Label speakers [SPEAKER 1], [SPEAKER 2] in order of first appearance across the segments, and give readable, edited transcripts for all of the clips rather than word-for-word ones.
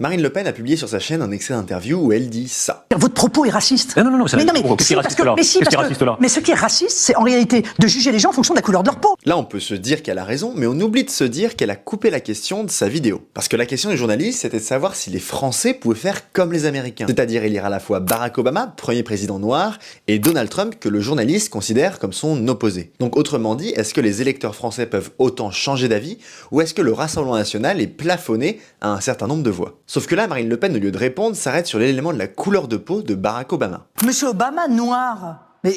[SPEAKER 1] Marine Le Pen a publié sur sa chaîne un extrait d'interview où elle dit ça.
[SPEAKER 2] Votre propos est raciste.
[SPEAKER 3] Non, c'est
[SPEAKER 2] mais
[SPEAKER 3] qu'est-ce qui est raciste là? Qu'est-ce qui est raciste là?
[SPEAKER 2] Mais ce qui est raciste, c'est en réalité de juger les gens en fonction de la couleur de leur peau.
[SPEAKER 1] Là, on peut se dire qu'elle a raison, mais on oublie de se dire qu'elle a coupé la question de sa vidéo. Parce que la question du journaliste, c'était de savoir si les Français pouvaient faire comme les Américains. C'est-à-dire élire à la fois Barack Obama, premier président noir, et Donald Trump, que le journaliste considère comme son opposé. Donc autrement dit, est-ce que les électeurs français peuvent autant changer d'avis, ou est-ce que le Rassemblement national est plafonné à un certain nombre de voix? Sauf que là, Marine Le Pen, au lieu de répondre, s'arrête sur l'élément de la couleur de peau de Barack Obama.
[SPEAKER 2] Monsieur Obama, noir. Mais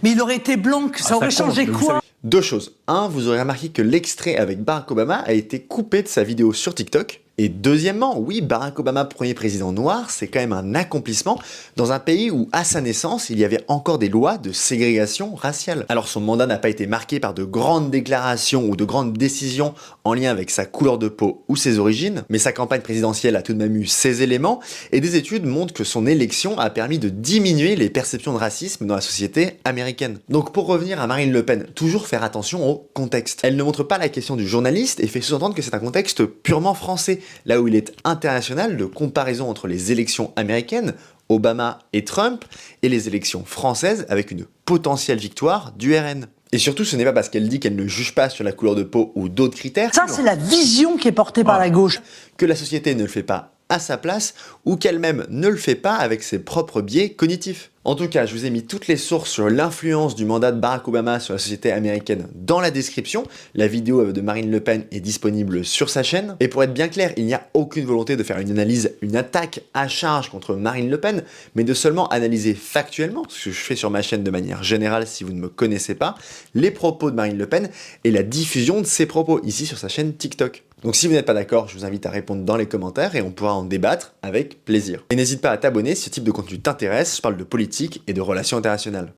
[SPEAKER 2] il aurait été blanc, ça aurait changé quoi?
[SPEAKER 1] Deux choses. Un, vous aurez remarqué que l'extrait avec Barack Obama a été coupé de sa vidéo sur TikTok. Et deuxièmement, oui, Barack Obama, premier président noir, c'est quand même un accomplissement dans un pays où, à sa naissance, il y avait encore des lois de ségrégation raciale. Alors son mandat n'a pas été marqué par de grandes déclarations ou de grandes décisions en lien avec sa couleur de peau ou ses origines, mais sa campagne présidentielle a tout de même eu ces éléments, et des études montrent que son élection a permis de diminuer les perceptions de racisme dans la société américaine. Donc pour revenir à Marine Le Pen, toujours faire attention au contexte. Elle ne montre pas la question du journaliste et fait sous-entendre que c'est un contexte purement français, là où il est international de comparaison entre les élections américaines, Obama et Trump, et les élections françaises avec une potentielle victoire du RN. Et surtout, ce n'est pas parce qu'elle dit qu'elle ne juge pas sur la couleur de peau ou d'autres critères
[SPEAKER 2] Ça, c'est la vision qui est portée par la gauche.
[SPEAKER 1] que la société ne le fait pas à sa place ou qu'elle-même ne le fait pas avec ses propres biais cognitifs. En tout cas, je vous ai mis toutes les sources sur l'influence du mandat de Barack Obama sur la société américaine dans la description. La vidéo de Marine Le Pen est disponible sur sa chaîne. Et pour être bien clair, il n'y a aucune volonté de faire une analyse, une attaque à charge contre Marine Le Pen, mais de seulement analyser factuellement, ce que je fais sur ma chaîne de manière générale si vous ne me connaissez pas, les propos de Marine Le Pen et la diffusion de ses propos ici sur sa chaîne TikTok. Donc si vous n'êtes pas d'accord, je vous invite à répondre dans les commentaires et on pourra en débattre avec plaisir. Et n'hésite pas à t'abonner si ce type de contenu t'intéresse, je parle de politique et de relations internationales.